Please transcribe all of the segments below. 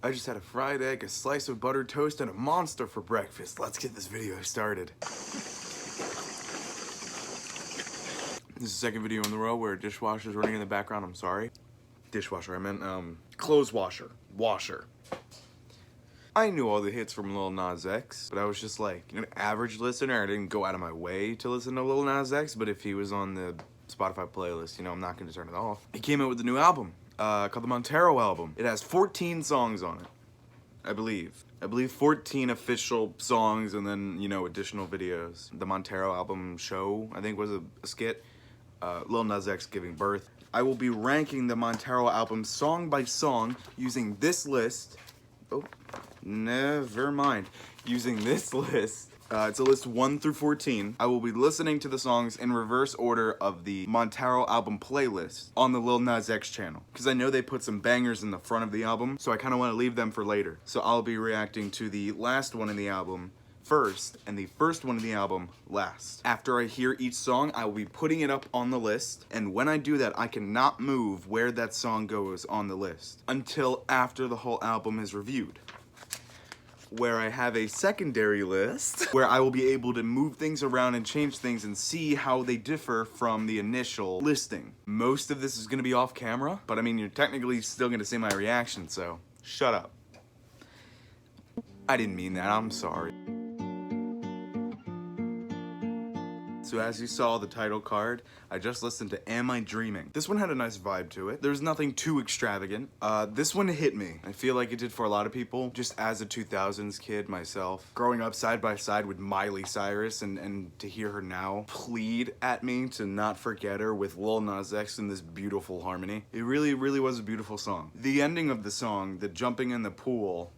I just had a fried egg, a slice of buttered toast, and a Monster for breakfast. Let's get this video started. This is the second video in a row where a dishwasher is running in the background. I'm sorry. Dishwasher, I meant clothes washer. Washer. I knew all the hits from Lil Nas X, but I was just like an average listener. I didn't go out of my way to listen to Lil Nas X, but if he was on the Spotify playlist, you know, I'm not going to turn it off. He came out with a new album called the Montero Album. It has 14 songs on it, I believe. 14 official songs and then, you know, additional videos. The Montero Album show, I think, was a skit. Lil Nas X giving birth. I will be ranking the Montero Album song by song using this list. Oh, never mind. Using this list. It's a list 1 through 14. I will be listening to the songs in reverse order of the Montero Album playlist on the Lil Nas X channel. Because I know they put some bangers in the front of the album, so I kind of want to leave them for later. So I'll be reacting to the last one in the album first, and the first one in the album last. After I hear each song, I will be putting it up on the list, and when I do that, I cannot move where that song goes on the list until after the whole album is reviewed, where I have a secondary list where I will be able to move things around and change things and see how they differ from the initial listing. Most of this is gonna be off camera, but I mean, you're technically still gonna see my reaction, so shut up. I didn't mean that, I'm sorry. So as you saw the title card, I just listened to Am I Dreaming? This one had a nice vibe to it. There's nothing too extravagant. This one hit me. I feel like it did for a lot of people, just as a 2000s kid myself. Growing up side by side with Miley Cyrus and to hear her now plead at me to not forget her with Lil Nas X in this beautiful harmony. It really, really was a beautiful song. The ending of the song, the jumping in the pool,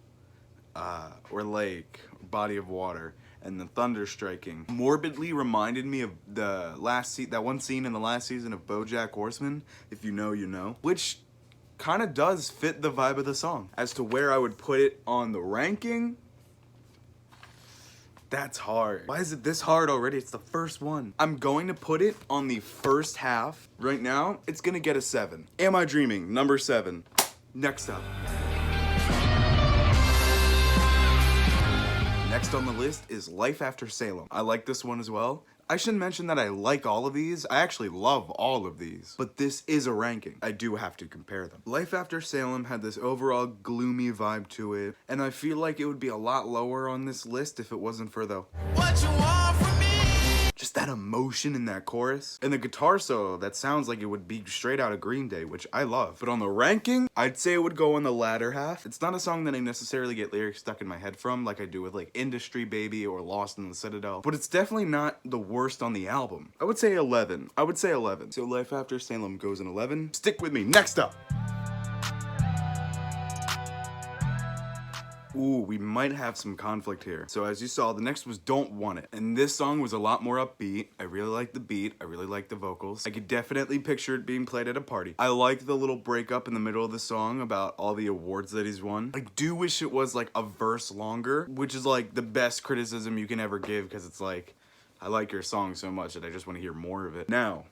or lake, body of water, and the thunder striking morbidly reminded me of the that one scene in the last season of BoJack Horseman, if you know, you know, which kind of does fit the vibe of the song. As to where I would put it on the ranking, that's hard. Why is it this hard already? It's the first one. I'm going to put it on the first half. Right now, it's gonna get a 7. Am I Dreaming? Number 7. Next up. Next on the list is Life After Salem. I like this one as well. I should mention that I like all of these. I actually love all of these. But this is a ranking. I do have to compare them. Life After Salem had this overall gloomy vibe to it, and I feel like it would be a lot lower on this list if it wasn't for the what you want from me. Just that emotion in that chorus. And the guitar solo that sounds like it would be straight out of Green Day, which I love. But on the ranking, I'd say it would go in the latter half. It's not a song that I necessarily get lyrics stuck in my head from, like I do with like Industry Baby or Lost in the Citadel. But it's definitely not the worst on the album. I would say 11. So Life After Salem goes in 11. Stick with me. Next up. Ooh, we might have some conflict here. So as you saw, the next was Don't Want It. And this song was a lot more upbeat. I really like the beat. I really like the vocals. I could definitely picture it being played at a party. I like the little breakup in the middle of the song about all the awards that he's won. I do wish it was like a verse longer, which is like the best criticism you can ever give, because it's like, I like your song so much that I just want to hear more of it. Now,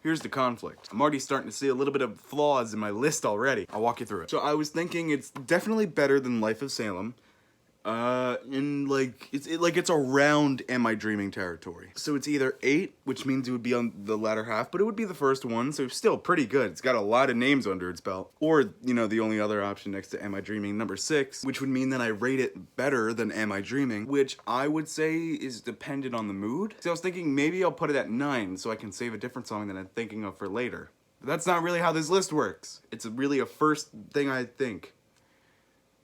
here's the conflict. I'm already starting to see a little bit of flaws in my list already. I'll walk you through it. So I was thinking it's definitely better than Life of Salem. And like it's around Am I Dreaming territory. So it's either 8, which means it would be on the latter half, but it would be the first one, so it's still pretty good. It's got a lot of names under its belt. Or, you know, the only other option next to Am I Dreaming, number 6, which would mean that I rate it better than Am I Dreaming, which I would say is dependent on the mood. So I was thinking maybe I'll put it at 9 so I can save a different song that I'm thinking of for later. But that's not really how this list works. It's really a first thing I think,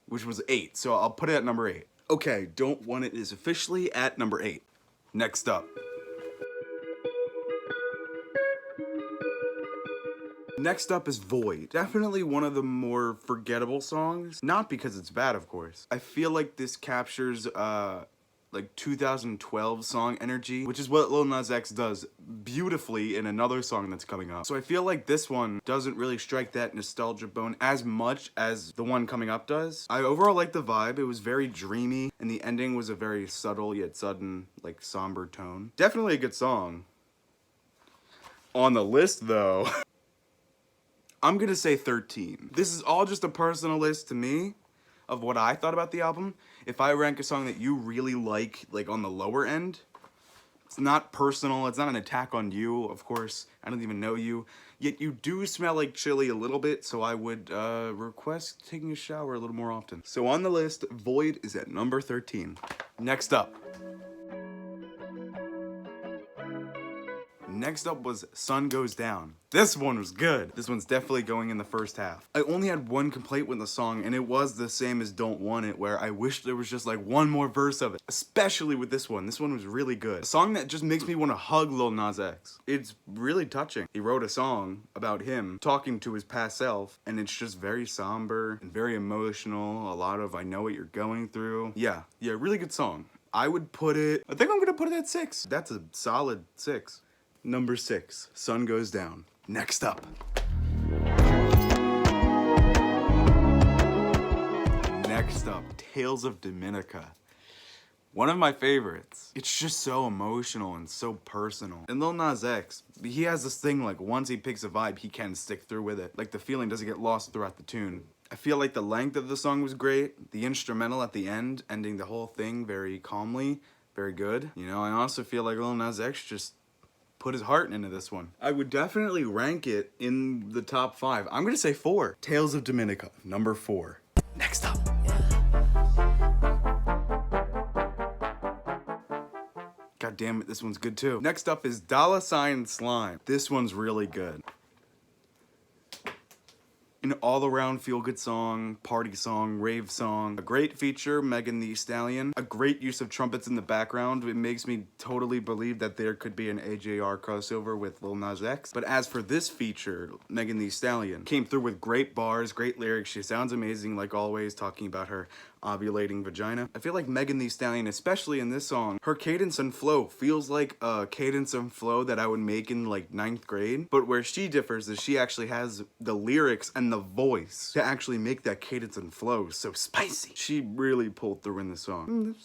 which was 8, so I'll put it at number 8. Okay, Don't Want It is officially at number 8. Next up. Next up is Void. Definitely one of the more forgettable songs. Not because it's bad, of course. I feel like this captures, like 2012 song energy, which is what Lil Nas X does beautifully in another song that's coming up. So I feel like this one doesn't really strike that nostalgia bone as much as the one coming up does. I overall like the vibe. It was very dreamy, and the ending was a very subtle yet sudden, like somber tone. Definitely a good song. On the list though, I'm gonna say 13. This is all just a personal list to me. of what I thought about the album. If I rank a song that you really like on the lower end, it's not personal, it's not an attack on you, of course, I don't even know you, yet you do smell like chili a little bit, so I would request taking a shower a little more often. So on the list, Void is at number 13. Next up. Next up was Sun Goes Down. This one was good. This one's definitely going in the first half. I only had one complaint with the song, and it was the same as Don't Want It, where I wish there was just like one more verse of it. Especially with this one. This one was really good. A song that just makes me want to hug Lil Nas X. It's really touching. He wrote a song about him talking to his past self, and it's just very somber and very emotional. A lot of I know what you're going through. Yeah, really good song. I would put it, I think I'm gonna put it at 6. That's a solid 6. Number 6, Sun Goes Down. Next up. Next up, Tales of Dominica. One of my favorites. It's just so emotional and so personal. And Lil Nas X, he has this thing like once he picks a vibe, he can stick through with it. Like the feeling doesn't get lost throughout the tune. I feel like the length of the song was great. The instrumental at the end, ending the whole thing very calmly, very good. You know, I also feel like Lil Nas X just put his heart into this one. I would definitely rank it in the top 5. I'm gonna say 4. Tales of Dominica, number 4. Next up. God damn it, this one's good too. Next up is $sign Slime. This one's really good. An all-around feel-good song, party song, rave song. A great feature, Megan Thee Stallion. A great use of trumpets in the background. It makes me totally believe that there could be an AJR crossover with Lil Nas X. But as for this feature, Megan Thee Stallion came through with great bars, great lyrics. She sounds amazing, like always, talking about her ovulating vagina. I feel like Megan Thee Stallion, especially in this song, her cadence and flow feels like a cadence and flow that I would make in like 9th grade. But where she differs is she actually has the lyrics and the voice to actually make that cadence and flow so spicy. She really pulled through in the song.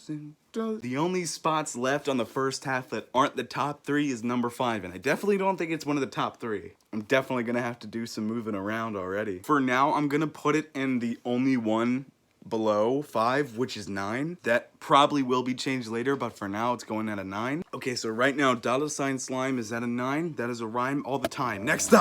The only spots left on the first half that aren't the top 3 is number 5, and I definitely don't think it's one of the top 3. I'm definitely gonna have to do some moving around already. For now, I'm gonna put it in the only one below 5, which is 9. That probably will be changed later, but for now it's going at a 9. Okay, so right now $sign Slime is at a 9. That is a rhyme all the time. Next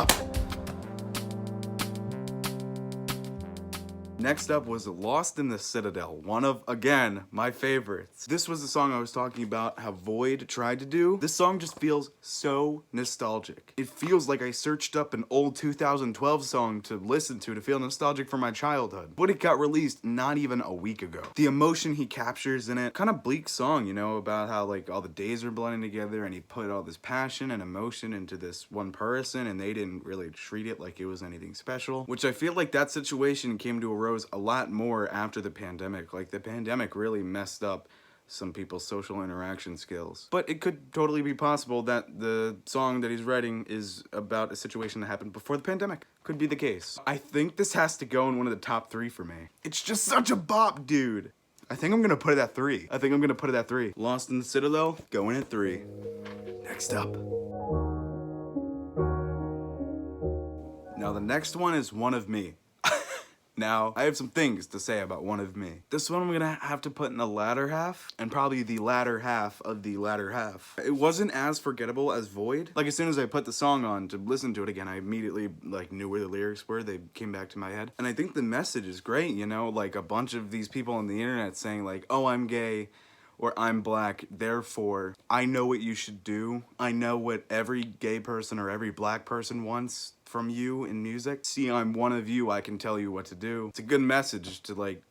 up was Lost in the Citadel, one of, again, my favorites. This was the song I was talking about how Void tried to do. This song just feels so nostalgic. It feels like I searched up an old 2012 song to listen to feel nostalgic for my childhood. But it got released not even a week ago. The emotion he captures in it, kind of bleak song, you know, about how like all the days are blending together and he put all this passion and emotion into this one person and they didn't really treat it like it was anything special. Which I feel like that situation came to a a lot more after the pandemic. Like the pandemic really messed up some people's social interaction skills. But it could totally be possible that the song that he's writing is about a situation that happened before the pandemic. Could be the case. I think this has to go in one of the top 3 for me. It's just such a bop, dude. I think I'm gonna put it at 3. Lost in the Citadel, going at 3. Next up. Now the next one is One of Me. Now, I have some things to say about One of Me. This one I'm gonna have to put in the latter half, and probably the latter half of the latter half. It wasn't as forgettable as Void. Like, as soon as I put the song on to listen to it again, I immediately, like, knew where the lyrics were. They came back to my head. And I think the message is great, you know? Like, a bunch of these people on the internet saying, like, oh, I'm gay, or I'm black, therefore, I know what you should do. I know what every gay person or every black person wants from you in music. See, I'm one of you, I can tell you what to do. It's a good message to, like,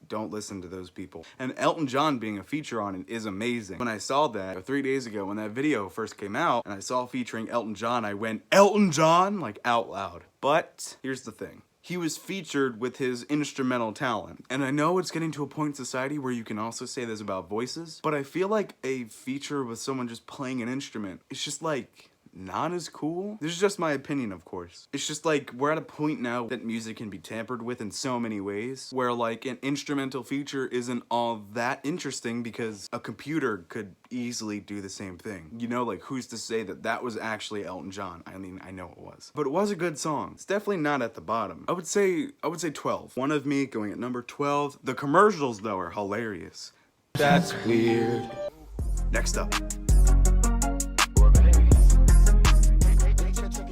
don't listen to those people. And Elton John being a feature on it is amazing. When I saw that 3 days ago when that video first came out and I saw featuring Elton John, I went, Elton John? Like, out loud. But here's the thing. He was featured with his instrumental talent. And I know it's getting to a point in society where you can also say this about voices, but I feel like a feature with someone just playing an instrument, it's just like not as cool. This is just my opinion, of course. It's just like, we're at a point now that music can be tampered with in so many ways, where like an instrumental feature isn't all that interesting because a computer could easily do the same thing. You know, like, who's to say that that was actually Elton John? I mean, I know it was. But it was a good song. It's definitely not at the bottom. I would say 12. One of Me going at number 12. The commercials, though, are hilarious. That's weird. Next up.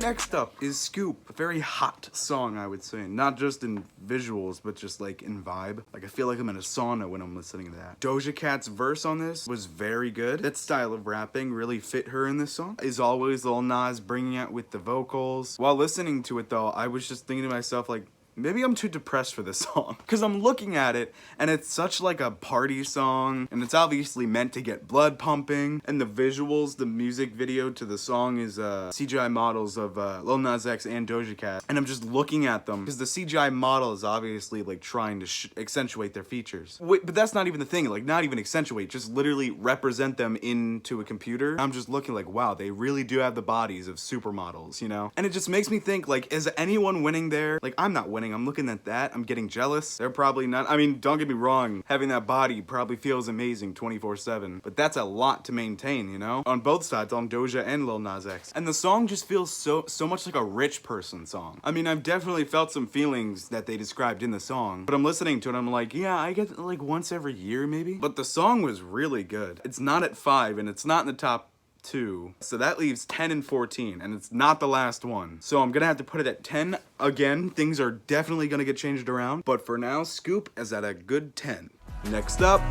Next up is Scoop, a very hot song, I would say. Not just in visuals, but just like in vibe. Like, I feel like I'm in a sauna when I'm listening to that. Doja Cat's verse on this was very good. That style of rapping really fit her in this song. As always, Lil Nas bringing out with the vocals. While listening to it though, I was just thinking to myself, like, maybe I'm too depressed for this song. Because I'm looking at it, and it's such like a party song, and it's obviously meant to get blood pumping, and the visuals, the music video to the song is CGI models of Lil Nas X and Doja Cat, and I'm just looking at them, because the CGI model is obviously like trying to accentuate their features. Wait, but that's not even the thing, like not even accentuate, just literally represent them into a computer. I'm just looking like, wow, they really do have the bodies of supermodels, you know? And it just makes me think, like, is anyone winning there? Like, I'm not winning. I'm looking at that. I'm getting jealous. They're probably not. I mean, don't get me wrong. Having that body probably feels amazing 24/7. But that's a lot to maintain, you know? On both sides, on Doja and Lil Nas X. And the song just feels so much like a rich person song. I mean, I've definitely felt some feelings that they described in the song. But I'm listening to it, I'm like, yeah, I get it like once every year, maybe? But the song was really good. It's not at 5, and it's not in the top 2. So that leaves 10 and 14, and it's not the last one. So I'm gonna have to put it at 10. Again, things are definitely gonna get changed around, but for now, Scoop is at a good 10. Next up.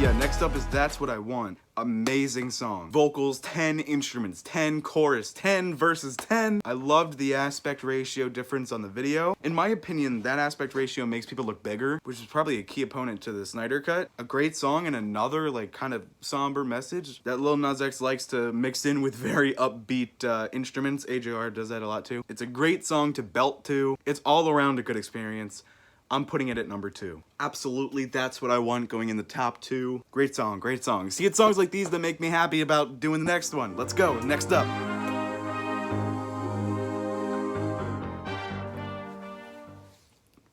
Yeah, next up is That's What I Want. Amazing song. Vocals, 10 instruments, 10 chorus, 10 verses, 10. I loved the aspect ratio difference on the video. In my opinion, that aspect ratio makes people look bigger, which is probably a key opponent to the Snyder Cut. A great song and another like kind of somber message that Lil Nas X likes to mix in with very upbeat instruments. AJR does that a lot too. It's a great song to belt to. It's all around a good experience. I'm putting it at number 2. Absolutely, That's What I Want going in the top 2. Great song, great song. See, it's songs like these that make me happy about doing the next one. Let's go, next up.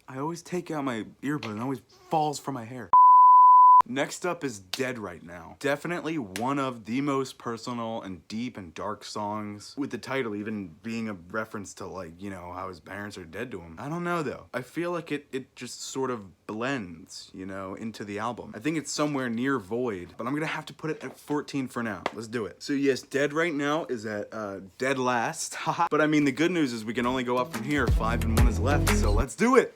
I always take out my earbud and it always falls from my hair. Next up is Dead Right Now. Definitely one of the most personal and deep and dark songs, with the title even being a reference to, like, you know, how his parents are dead to him. I don't know though. I feel like it just sort of blends, you know, into the album. I think it's somewhere near void, but I'm gonna have to put it at 14 for now. Let's do it. So yes, Dead Right Now is at dead last. But I mean, the good news is we can only go up from here. 5 and 1 is left, so let's do it.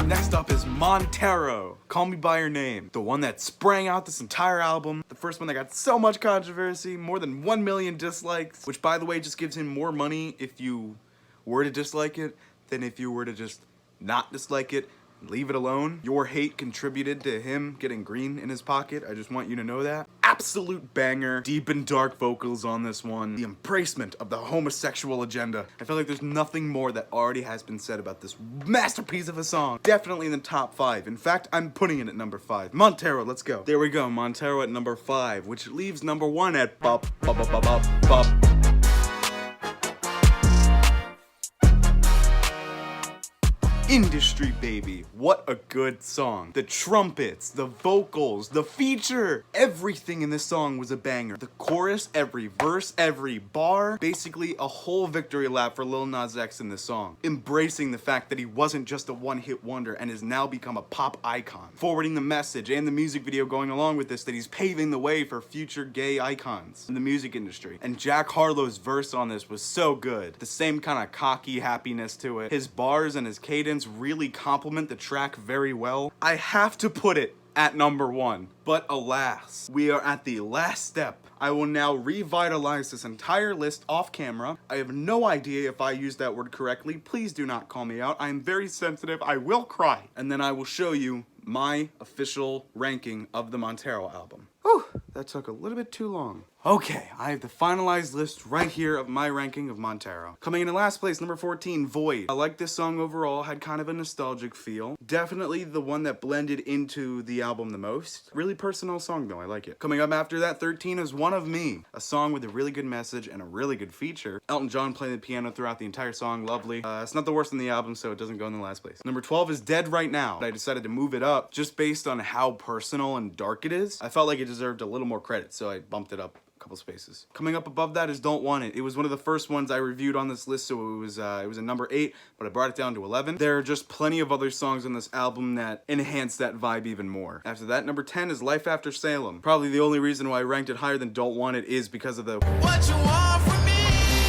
Next up is Montero, Call Me By Your Name. The one that sprang out this entire album. The first one that got so much controversy, more than 1 million dislikes, which by the way just gives him more money if you were to dislike it than if you were to just not dislike it, leave it alone. Your hate contributed to him getting green in his pocket. I just want you to know that. Absolute banger. Deep and dark vocals on this one. The embracement of the homosexual agenda. I feel like there's nothing more that already has been said about this masterpiece of a song. Definitely in the top 5. In fact, I'm putting it at number 5. Montero, let's go. There we go, Montero at number 5, which leaves number 1 at bop, bop, bop, bop, bop, bop. Industry Baby. What a good song. The trumpets, the vocals, the feature, everything in this song was a banger. The chorus, every verse, every bar, basically a whole victory lap for Lil Nas X in this song. Embracing the fact that he wasn't just a one-hit wonder and has now become a pop icon. Forwarding the message and the music video going along with this that he's paving the way for future gay icons in the music industry. And Jack Harlow's verse on this was so good. The same kind of cocky happiness to it. His bars and his cadence really complement the track very well. I have to put it at number 1. But alas, we are at the last step. I will now revitalize this entire list off camera. I have no idea if I used that word correctly. Please do not call me out. I am very sensitive. I will cry. And then I will show you my official ranking of the Montero album. Whew, that took a little bit too long. Okay, I have the finalized list right here of my ranking of Montero. Coming in last place, number 14, Void. I like this song overall, had kind of a nostalgic feel. Definitely the one that blended into the album the most. Really personal song though, I like it. Coming up after that, 13 is One of Me. A song with a really good message and a really good feature. Elton John playing the piano throughout the entire song, lovely. It's not the worst in the album, so it doesn't go in the last place. Number 12 is Dead Right Now. I decided to move it up just based on how personal and dark it is. I felt like it deserved a little more credit, so I bumped it up couple spaces. Coming up above that is Don't Want It. It was one of the first ones I reviewed on this list, so it was a number 8, but I brought it down to 11. There are just plenty of other songs on this album that enhance that vibe even more. After that, number 10 is Life After Salem. Probably the only reason why I ranked it higher than Don't Want It is because of the What You Want From Me.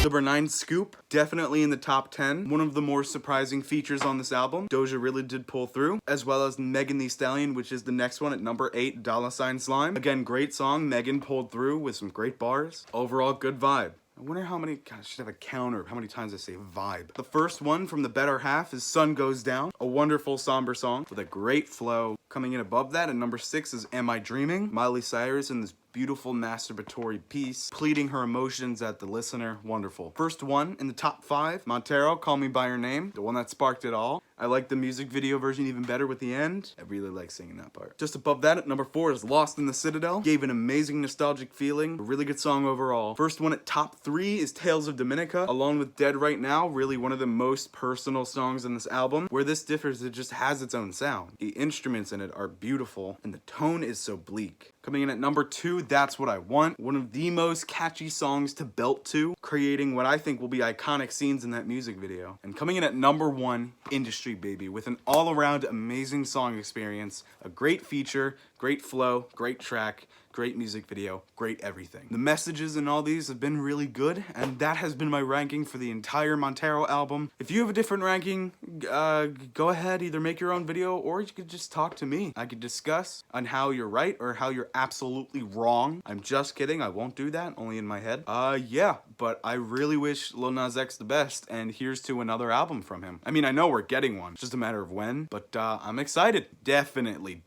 Number 9, Scoop, definitely in the top 10. One of the more surprising features on this album. Doja really did pull through, as well as Megan Thee Stallion, which is the next one at number 8, $sign Slime. Again, great song. Megan pulled through with some great bars. Overall, good vibe. I wonder how many, God, I should have a counter of how many times I say vibe. The first one from the Better Half is Sun Goes Down, a wonderful somber song with a great flow. Coming in above that at number 6 is Am I Dreaming? Miley Cyrus in this beautiful masturbatory piece, pleading her emotions at the listener. Wonderful. First one in the top 5, Montero, Call Me By Your Name, the one that sparked it all. I like the music video version even better with the end. I really like singing that part. Just above that at number 4 is Lost in the Citadel. Gave an amazing nostalgic feeling. A really good song overall. First one at top 3 is Tales of Dominica, along with Dead Right Now, really one of the most personal songs in this album. Where this differs, it just has its own sound. The instruments in it are beautiful, and the tone is so bleak. Coming in at number 2, That's What I Want. One of the most catchy songs to belt to, creating what I think will be iconic scenes in that music video. And coming in at number 1, Industry Baby, with an all-around amazing song experience, a great feature, great flow, great track, great music video, great everything. The messages in all these have been really good, and that has been my ranking for the entire Montero album. If you have a different ranking, go ahead, either make your own video, or you could just talk to me. I could discuss on how you're right or how you're absolutely wrong. I'm just kidding, I won't do that, only in my head. Yeah, but I really wish Lil Nas X the best, and here's to another album from him. I mean, I know we're getting one, it's just a matter of when, but I'm excited. Definitely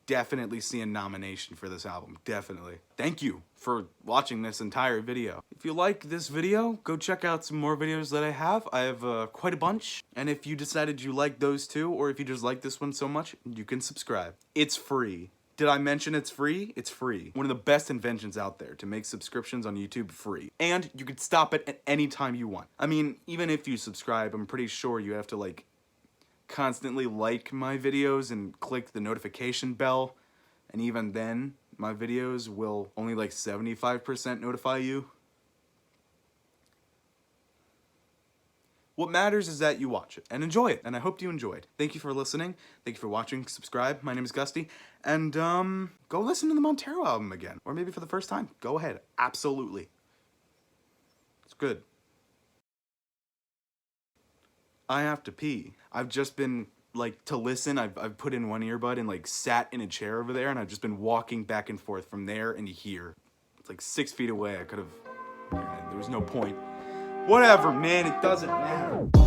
see a nomination for this album, definitely. Thank you for watching this entire video. If you like this video, go check out some more videos that I have. I have quite a bunch. And if you decided you like those too, or if you just like this one so much, you can subscribe. It's free. Did I mention it's free? It's free. One of the best inventions out there to make subscriptions on YouTube free. And you could stop it at any time you want. I mean, even if you subscribe, I'm pretty sure you have to constantly like my videos and click the notification bell. And even then, my videos will only 75% notify you. What matters is that you watch it and enjoy it, and I hope you enjoyed. Thank you for listening. Thank you for watching. Subscribe. My name is Gusty, and go listen to the Montero album again, or maybe for the first time. Go ahead. Absolutely. It's good. I have to pee. I've just been to listen, I've put in one earbud and sat in a chair over there, and I've just been walking back and forth from there and here. It's 6 feet away. I could have, there was no point. Whatever, man, it doesn't matter.